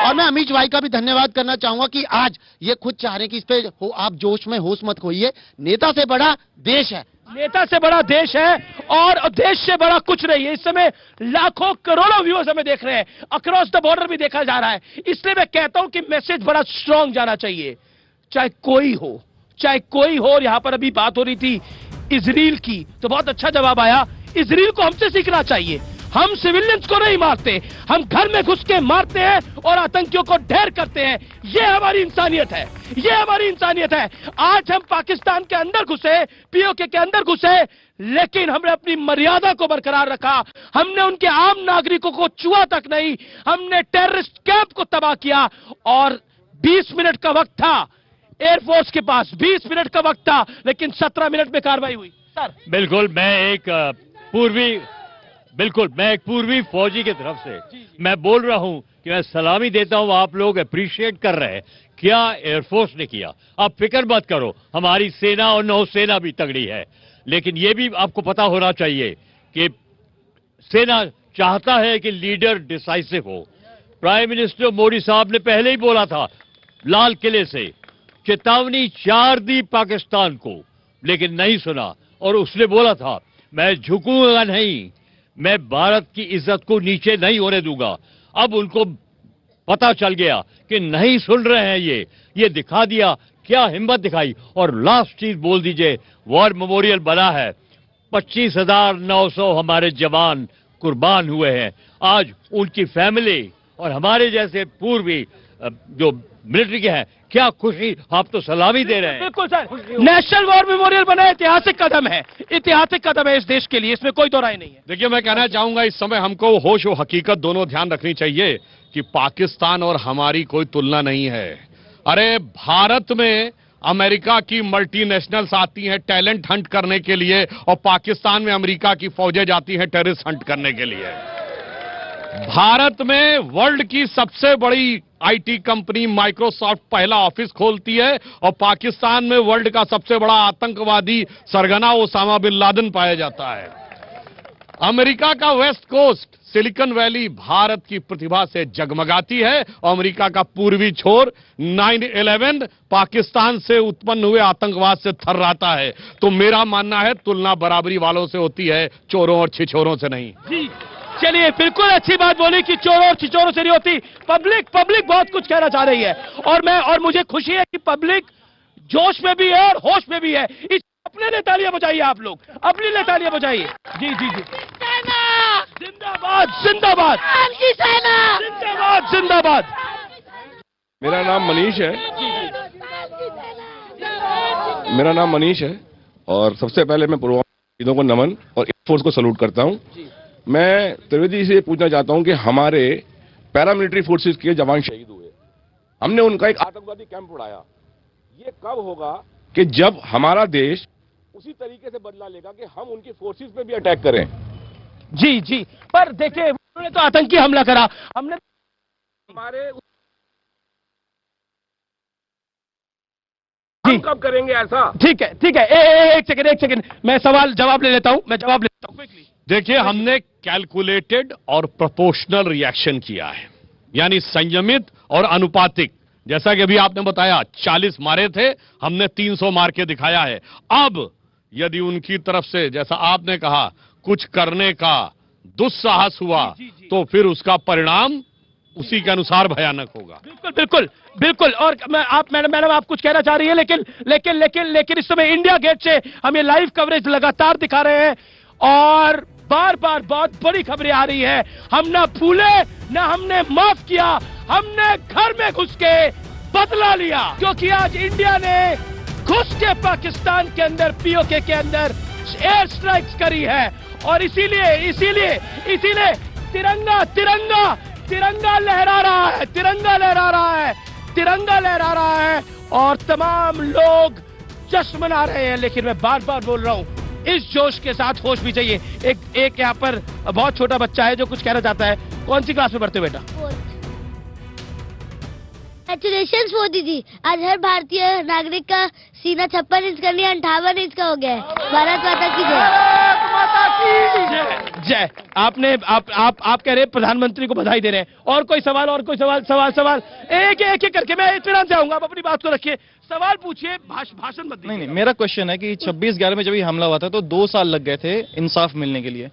R: और मैं अमीश भाई का भी धन्यवाद करना चाहूंगा कि आज ये खुद चाह रहे हैं कि इस पे आप जोश में होश मत खोइए। नेता से बड़ा देश है,
A: नेता से बड़ा देश है और देश से बड़ा कुछ नहीं है। इस समय लाखों करोड़ों व्यूअर्स हमें देख रहे हैं, अक्रॉस द बॉर्डर भी देखा जा रहा है। इसलिए मैं कहता हूं कि मैसेज बड़ा स्ट्रांग जाना चाहिए, चाहे कोई हो, चाहे कोई हो। और यहां पर अभी बात हो रही थी इजराइल की, तो बहुत अच्छा जवाब आया। इजराइल को हमसे सीखना चाहिए। हम सिविलियंस को नहीं मारते, हम घर में घुस के मारते हैं और आतंकियों को ढेर करते हैं। ये हमारी इंसानियत है, ये हमारी इंसानियत है। आज हम पाकिस्तान के अंदर घुसे, पीओके के अंदर घुसे, लेकिन हमने अपनी मर्यादा को बरकरार रखा। हमने उनके आम नागरिकों को छुआ तक नहीं, हमने टेररिस्ट कैंप को तबाह किया। और 20 मिनट का वक्त था एयरफोर्स के पास, 20 मिनट का वक्त था, लेकिन 17 मिनट में कार्रवाई हुई। सर
D: बिल्कुल, मैं एक पूर्वी फौजी की तरफ से मैं बोल रहा हूं कि मैं सलामी देता हूं। आप लोग अप्रिशिएट कर रहे हैं क्या एयरफोर्स ने किया। आप फिक्र मत करो, हमारी सेना और नौसेना भी तगड़ी है। लेकिन यह भी आपको पता होना चाहिए कि सेना चाहता है कि लीडर डिसाइसिव हो। प्राइम मिनिस्टर मोदी साहब ने पहले ही बोला था, लाल किले से चेतावनी 4 दी पाकिस्तान को, लेकिन नहीं सुना। और उसने बोला था, मैं झुकूंगा नहीं, मैं भारत की इज्जत को नीचे नहीं होने दूंगा। अब उनको पता चल गया कि नहीं सुन रहे हैं, ये दिखा दिया, क्या हिम्मत दिखाई। और लास्ट चीज बोल दीजिए, वॉर मेमोरियल बना है, 25,900 हमारे जवान कुर्बान हुए हैं। आज उनकी फैमिली और हमारे जैसे पूर्वी जो मिलिट्री के हैं, क्या खुशी, आप तो सलामी दे रहे हैं।
A: बिल्कुल सर, नेशनल वॉर मेमोरियल बना, ऐतिहासिक कदम है, ऐतिहासिक कदम है इस देश के लिए, इसमें कोई दो राय नहीं है।
E: देखिए, मैं कहना चाहूंगा इस समय हमको होश और हकीकत दोनों ध्यान रखनी चाहिए कि पाकिस्तान और हमारी कोई तुलना नहीं है। अरे भारत में अमेरिका की मल्टीनेशनल्स आती हैं टैलेंट हंट करने के लिए, और पाकिस्तान में अमेरिका की फौजें जाती हैं टेररिस्ट हंट करने के लिए। भारत में वर्ल्ड की सबसे बड़ी आईटी कंपनी माइक्रोसॉफ्ट पहला ऑफिस खोलती है, और पाकिस्तान में वर्ल्ड का सबसे बड़ा आतंकवादी सरगना ओसामा बिन लादेन पाया जाता है। अमेरिका का west coast Silicon Valley Bharat की प्रतिभा से जगमगाती है, और अमेरिका का पूर्वी छोर 9/11 पाकिस्तान से उत्पन्न हुए आतंकवाद से थर्राता है। तो मेरा मानना है तुलना बराबरी वालों से होती है, चोरों और छिछोरों से नहीं।
A: जी चलिए, बिल्कुल अच्छी बात बोली कि चोरों और छिछोरों से नहीं होती। पब्लिक बहुत कुछ कहना चाह रही है, और मुझे खुशी है कि पब्लिक जोश में भी है और होश में भी है। इस अपने लिए तालियां बजाइए, आप लोग अपने लिए तालियां बजाइए। जी जी जी, जिंदाबाद जिंदाबाद जिंदाबाद जिंदाबाद।
M: मेरा नाम मनीष है, और सबसे पहले मैं पुलवामा शहीदों को नमन और एयरफोर्स को सैल्यूट करता हूं। मैं त्रिवेदी जी से पूछना चाहता हूं कि हमारे पैरामिलिट्री फोर्सेस के जवान शहीद हुए, हमने उनका एक आतंकवादी कैंप उड़ाया। ये कब होगा कि जब हमारा देश उसी तरीके से बदला लेगा कि हम उनकी फोर्सेस पे भी अटैक करें।
A: जी जी, पर देखिए, उन्होंने तो आतंकी हमला करा, हमने हमारे
M: हम कब करेंगे ऐसा?
A: ठीक है एक सेकंड मैं जवाब ले लेता हूं क्विकली।
E: देखिए, हमने कैलकुलेटेड और प्रोपोर्शनल रिएक्शन किया है, यानी संयमित और अनुपातिक। जैसा कि अभी आपने बताया 40 मारे थे, हमने 300 मार के दिखाया है। अब यदि उनकी तरफ से, जैसा आपने कहा, कुछ करने का दुस्साहस हुआ, तो फिर उसका परिणाम उसी के अनुसार भयानक होगा।
A: बिल्कुल। और मैडम आप कुछ कहना चाह रही है, लेकिन इस समय इंडिया गेट से हम ये लाइव कवरेज लगातार दिखा रहे हैं, और बार बार बहुत बड़ी खबरें आ रही है। हम ना भूले, ना हमने माफ किया, हमने घर में घुस के बदला लिया, क्योंकि आज इंडिया ने घुस के पाकिस्तान के अंदर, पीओके के अंदर एयर स्ट्राइक्स करी है। और इसीलिए तिरंगा तिरंगा लहरा रहा है, तिरंगा लहरा रहा है, तिरंगा लहरा रहा है और तमाम लोग जश्न मना रहे हैं। लेकिन मैं बार बार बोल रहा हूं, इस जोश के साथ होश भी चाहिए। एक यहाँ पर बहुत छोटा बच्चा है जो कुछ कहना चाहता है। कौन सी क्लास में पढ़ते हो बेटा?
S: कंग्रेचुलेशंस मोदी जी, आज हर भारतीय नागरिक का सीना 56 इंच का नहीं 58 इंच का हो गया है। भारत माता की जय।
A: जय। आपने आप कह रहे प्रधानमंत्री को बधाई दे रहे हैं। और कोई सवाल? और कोई सवाल? सवाल एक करके मैं इत्मीनान से आऊंगा। आप अपनी बात को रखिए, सवाल पूछिए, भाषण मत दीजिए।
T: नहीं, मेरा क्वेश्चन है कि 26/11 में जब ये हमला हुआ था तो 2 साल लग गए थे इंसाफ मिलने के लिए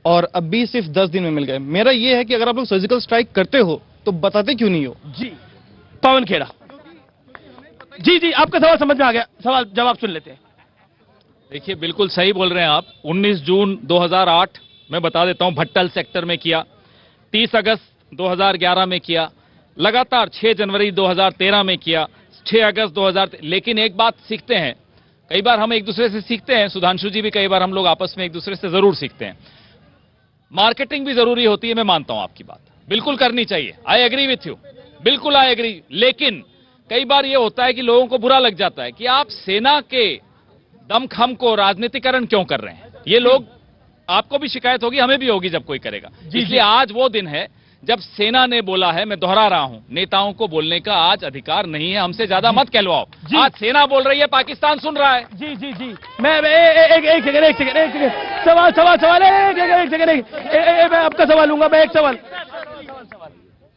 T: और अभी सिर्फ 10 दिन में मिल गए। मेरा ये है कि अगर आप लोग सर्जिकल स्ट्राइक करते हो तो बताते क्यों नहीं हो?
A: जी पवन खेड़ा जी, आपका सवाल समझ में आ गया, सवाल जवाब सुन लेते हैं।
G: देखिए, बिल्कुल सही बोल रहे हैं आप। 19 जून 2008 मैं बता देता हूं, भट्टल सेक्टर में किया, 30 अगस्त 2011 में किया, लगातार 6 जनवरी 2013 में किया, 6 अगस्त 2000। लेकिन एक बात सीखते हैं, कई बार हम एक दूसरे से सीखते हैं, सुधांशु जी भी कई बार हम लोग आपस में एक दूसरे से जरूर सीखते हैं। मार्केटिंग भी जरूरी होती है, मैं मानता हूं आपकी बात, बिल्कुल करनी चाहिए, आई एग्री विथ यू, बिल्कुल आई एग्री। लेकिन कई बार यह होता है कि लोगों को बुरा लग जाता है कि आप सेना के दमखम को राजनीतिकरण क्यों कर रहे हैं। ये लोग, आपको भी शिकायत होगी, हमें भी होगी जब कोई करेगा। इसलिए आज वो दिन है जब सेना ने बोला है, मैं दोहरा रहा हूं, नेताओं को बोलने का आज अधिकार नहीं है, हमसे ज्यादा मत कहलवाओ। आज सेना बोल रही है, पाकिस्तान सुन रहा है।
A: जी मैं एक सेकंड सवाल एक सेकंड मैं आपका सवाल लूंगा। मैं एक सवाल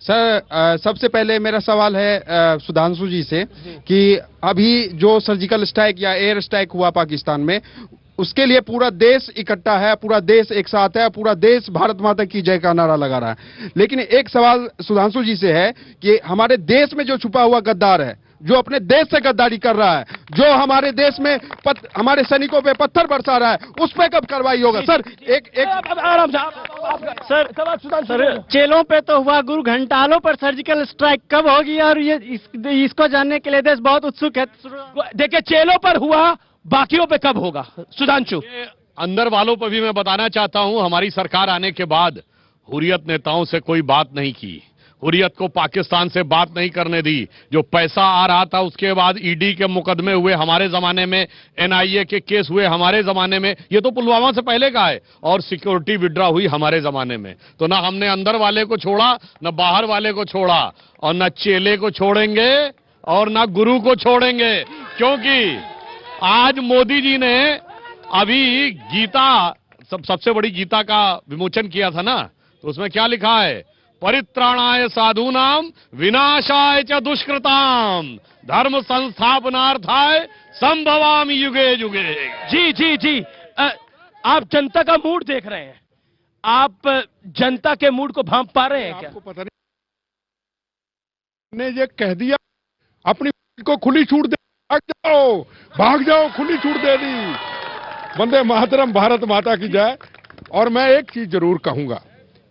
U: सर, सबसे पहले मेरा सवाल है सुधांशु जी से कि अभी जो सर्जिकल स्ट्राइक या एयर स्ट्राइक हुआ पाकिस्तान में, उसके लिए पूरा देश इकट्ठा है, पूरा देश एक साथ है, पूरा देश भारत माता की जय का नारा लगा रहा है। लेकिन एक सवाल सुधांशु जी से है कि हमारे देश में जो छुपा हुआ गद्दार है, जो अपने देश से गद्दारी कर रहा है, जो हमारे देश में हमारे सैनिकों पे पत्थर बरसा रहा है, उस पे कब कार्रवाई होगा? सर
A: आराम
K: सर, चेलों पे तो हुआ, गुरु घंटालों पर सर्जिकल स्ट्राइक कब होगी? और ये इसको जानने के लिए देश बहुत उत्सुक है।
A: देखिए, चेलों पर हुआ, बाकियों पे कब होगा? सुधांशु।
E: अंदर वालों पर भी मैं बताना चाहता हूं, हमारी सरकार आने के बाद हुर्रियत नेताओं से कोई बात नहीं की, हुर्रियत को पाकिस्तान से बात नहीं करने दी। जो पैसा आ रहा था, उसके बाद ईडी के मुकदमे हुए हमारे जमाने में, एनआईए के केस हुए हमारे जमाने में, ये तो पुलवामा से पहले का है, और सिक्योरिटी विड्रॉ हुई हमारे जमाने में। तो ना हमने अंदर वाले को छोड़ा, न बाहर वाले को छोड़ा, और न चेले को छोड़ेंगे और न गुरु को छोड़ेंगे। क्योंकि आज मोदी जी ने अभी गीता, सबसे बड़ी गीता का विमोचन किया था ना, तो उसमें क्या लिखा है? परित्राणाय साधूनाम विनाशाय च दुष्कृताम धर्म संस्थापनार्थाय संभवामि युगे युगे।
A: जी आप जनता का मूड देख रहे हैं, आप जनता के मूड को भांप पा रहे हैं क्या?
M: आपको पता नहीं, ने ये कह दिया, अपनी को खुली छूट दे, भाग जाओ, खुली छूट दे दी। वंदे मातरम, भारत माता की जय। और मैं एक चीज जरूर कहूंगा,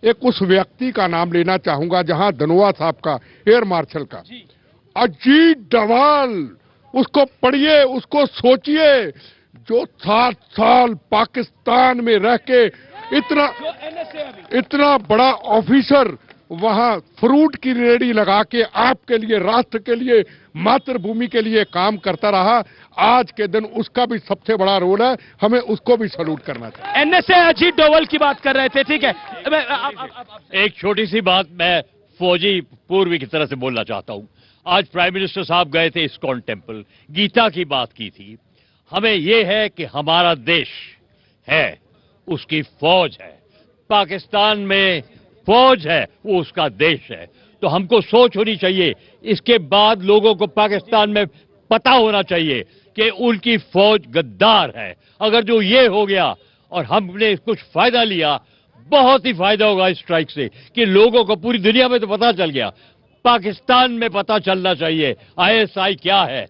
M: एक उस व्यक्ति का नाम लेना चाहूंगा जहां धनोआ साहब का, एयर मार्शल का, अजीत डवाल, उसको पढ़िए, उसको सोचिए, जो 7 साल पाकिस्तान में रह के इतना बड़ा ऑफिसर वहां फ्रूट की रेडी लगा के आपके लिए, राष्ट्र के लिए, मातृभूमि के लिए काम करता रहा। आज के दिन उसका भी सबसे बड़ा रोल है, हमें उसको भी सैल्यूट करना चाहिए।
A: एनएसए अजीत डोवल की बात कर रहे थे, ठीक है।
D: एक छोटी सी बात मैं फौजी पूर्वी की तरह से बोलना चाहता हूं। आज प्राइम मिनिस्टर साहब गए थे इस्कॉन टेम्पल, गीता की बात की थी। हमें यह है कि हमारा देश है, उसकी फौज है, पाकिस्तान में फौज है, वो उसका देश है। तो हमको सोच होनी चाहिए, इसके बाद लोगों को पाकिस्तान में पता होना चाहिए कि उनकी फौज गद्दार है। अगर जो ये हो गया और हमने कुछ फायदा लिया, बहुत ही फायदा होगा इस स्ट्राइक से, कि लोगों को पूरी दुनिया में तो पता चल गया, पाकिस्तान में पता चलना चाहिए आईएसआई क्या है।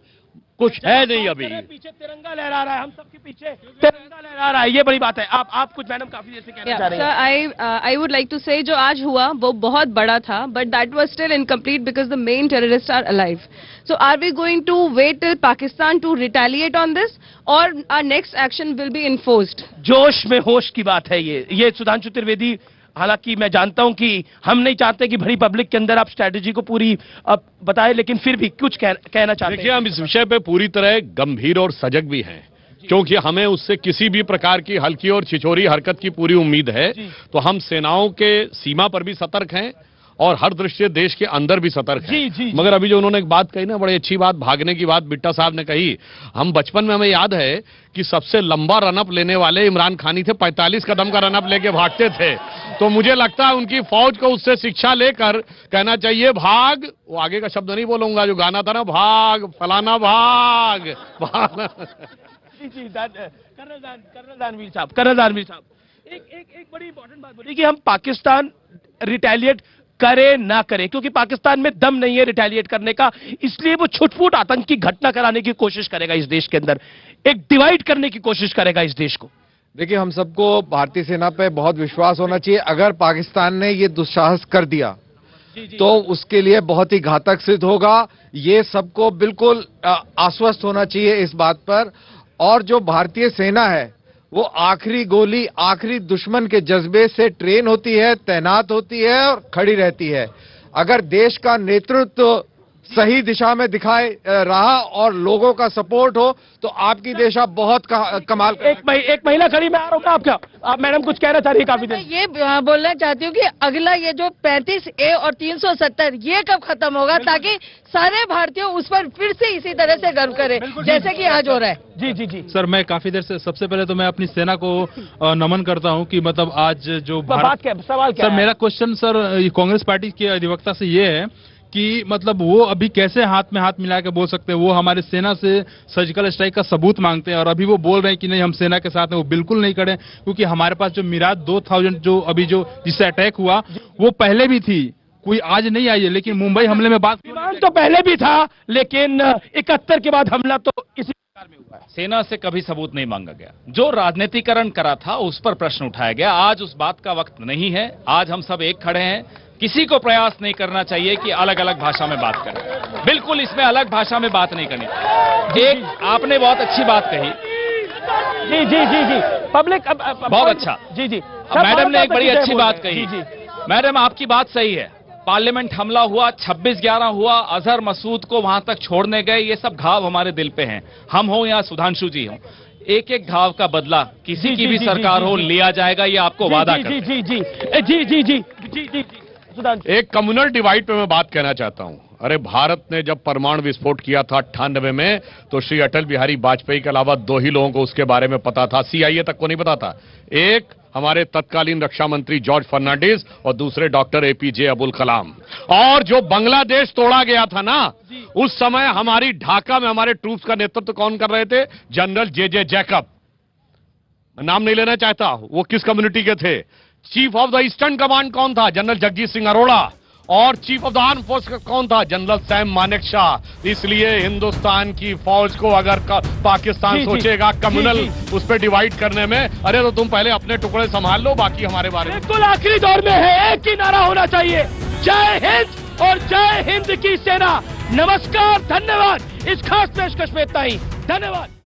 D: कुछ है नहीं अभी।
A: पीछे तिरंगा लहरा रहा है, हम सबके पीछे तिरंगा लहरा रहा है, ये बड़ी बात है। आप कुछ मैडम काफी देर से कहना चाह रहे हैं।
V: Sir, I would like to say जो आज हुआ वो बहुत बड़ा था, but that was still incomplete because the main terrorist are alive. So are we going to wait till Pakistan to retaliate on this, और our next action will be enforced?
A: जोश में होश की बात है ये सुधांशु त्रिवेदी हालांकि मैं जानता हूं कि हम नहीं चाहते कि बड़ी पब्लिक के अंदर आप स्ट्रेटेजी को पूरी अब बताएं, लेकिन फिर भी कुछ कहना चाहते हैं।
E: देखिए, हम इस विषय पे पूरी तरह गंभीर और सजग भी हैं, क्योंकि हमें उससे किसी भी प्रकार की हल्की और छिछोरी हरकत की पूरी उम्मीद है। तो हम सेनाओं के सीमा पर भी सतर्क हैं और हर दृष्टि देश के अंदर भी सतर्क हैं। मगर अभी जो उन्होंने एक बात कही ना, बड़ी अच्छी बात, भागने की बात बिट्टा साहब ने कही। हम बचपन में, हमें याद है कि सबसे लंबा रनअप लेने वाले इमरान खान ही थे, 45 कदम का रनअप लेके भागते थे। तो मुझे लगता है उनकी फौज को उससे शिक्षा लेकर कहना चाहिए, भाग, वो आगे का शब्द नहीं बोलूंगा जो गाना था ना, भाग फलाना भाग, भाग।
A: जी कर्नल दानवीर साहब एक बड़ी इंपॉर्टेंट बात बोली कि हम पाकिस्तान रिटेलिएट करे ना करे, क्योंकि पाकिस्तान में दम नहीं है रिटेलिएट करने का, इसलिए वो छुटपुट आतंकी घटना कराने की कोशिश करेगा इस देश के अंदर, एक डिवाइड करने की कोशिश करेगा इस देश को।
Q: देखिए, हम सबको भारतीय सेना पे बहुत विश्वास होना चाहिए। अगर पाकिस्तान ने ये दुस्साहस कर दिया तो उसके लिए बहुत ही घातक सिद्ध होगा। ये सबको बिल्कुल आश्वस्त होना चाहिए इस बात पर। और जो भारतीय सेना है वो आखिरी गोली, आखिरी दुश्मन के जज्बे से ट्रेन होती है, तैनात होती है और खड़ी रहती है। अगर देश का नेतृत्व सही दिशा में दिखाए रहा और लोगों का सपोर्ट हो तो आपकी देश आप बहुत कमाल।
A: एक महिला खड़ी, मैं आ रहा हूँ आपका, आप मैडम कुछ कहना चाह रही है काफी देर।
N: ये बोलना चाहती हूँ कि अगला ये जो 35A और 370 ये कब खत्म होगा, ताकि सारे भारतीयों उस पर फिर से इसी तरह से गर्व करें जैसे कि आज हो रहा है।
B: जी सर, मैं काफी देर से, सबसे पहले तो मैं अपनी सेना को नमन करता हूँ कि मतलब आज जो
A: सवाल क्या
B: सर, मेरा क्वेश्चन सर कांग्रेस पार्टी के अधिवक्ता से ये है कि मतलब वो अभी कैसे हाथ में हाथ मिला के बोल सकते हैं, वो हमारे सेना से सर्जिकल स्ट्राइक का सबूत मांगते हैं और अभी वो बोल रहे हैं कि नहीं हम सेना के साथ हैं। वो बिल्कुल नहीं करें, क्योंकि हमारे पास जो मिराज 2000 जो अभी जो जिससे अटैक हुआ वो पहले भी थी, कोई आज नहीं आई है। लेकिन मुंबई हमले में बात
A: तो पहले भी था, लेकिन 71 के बाद हमला तो इसी प्रकार में हुआ है।
G: सेना से कभी सबूत नहीं मांगा गया, जो राजनीतिकरण करा था उस पर प्रश्न उठाया गया। आज उस बात का वक्त नहीं है, आज हम सब एक खड़े हैं। किसी को प्रयास नहीं करना चाहिए कि अलग अलग भाषा में बात करें, बिल्कुल इसमें अलग भाषा में बात नहीं करनी। एक आपने बहुत अच्छी बात कही,
A: जी पब्लिक
G: बहुत अच्छा,
A: जी
G: मैडम ने एक बड़ी अच्छी बात कही। मैडम आपकी बात सही है, पार्लियामेंट हमला हुआ, 26/11 हुआ, अजहर मसूद को वहां तक छोड़ने गए, ये सब घाव हमारे दिल पे हैं। हम हो या सुधांशु जी हो, एक एक घाव का बदला किसी की भी सरकार हो लिया जाएगा, ये आपको वादा करते
E: हैं। एक कम्युनल डिवाइड पे मैं बात कहना चाहता हूं। अरे भारत ने जब परमाणु विस्फोट किया था 98 में, तो श्री अटल बिहारी वाजपेयी के अलावा 2 ही लोगों को उसके बारे में पता था, CIA तक को नहीं पता था। एक हमारे तत्कालीन रक्षा मंत्री जॉर्ज फर्नांडिस और दूसरे डॉक्टर APJ अब्दुल कलाम। और जो बांग्लादेश तोड़ा गया था ना, उस समय हमारी ढाका में हमारे ट्रूप्स का नेतृत्व कौन कर रहे थे? General JJ Jacob. नाम नहीं लेना चाहता वो किस कम्युनिटी के थे। Chief of the eastern command कौन था? जनरल जगजीत सिंह अरोड़ा। और chief of the arm force कौन था? General Sam Manekshaw. इसलिए हिंदुस्तान की फौज को अगर पाकिस्तान सोचेगा कम्युनल उस पर डिवाइड करने में, अरे तो तुम पहले अपने टुकड़े संभाल लो, बाकी हमारे बारे में।
A: बिल्कुल आखिरी दौर में है, एक ही नारा होना चाहिए, जय हिंद और जय हिंद की सेना। नमस्कार, धन्यवाद। इस खास पेशकश में इतना ही, धन्यवाद।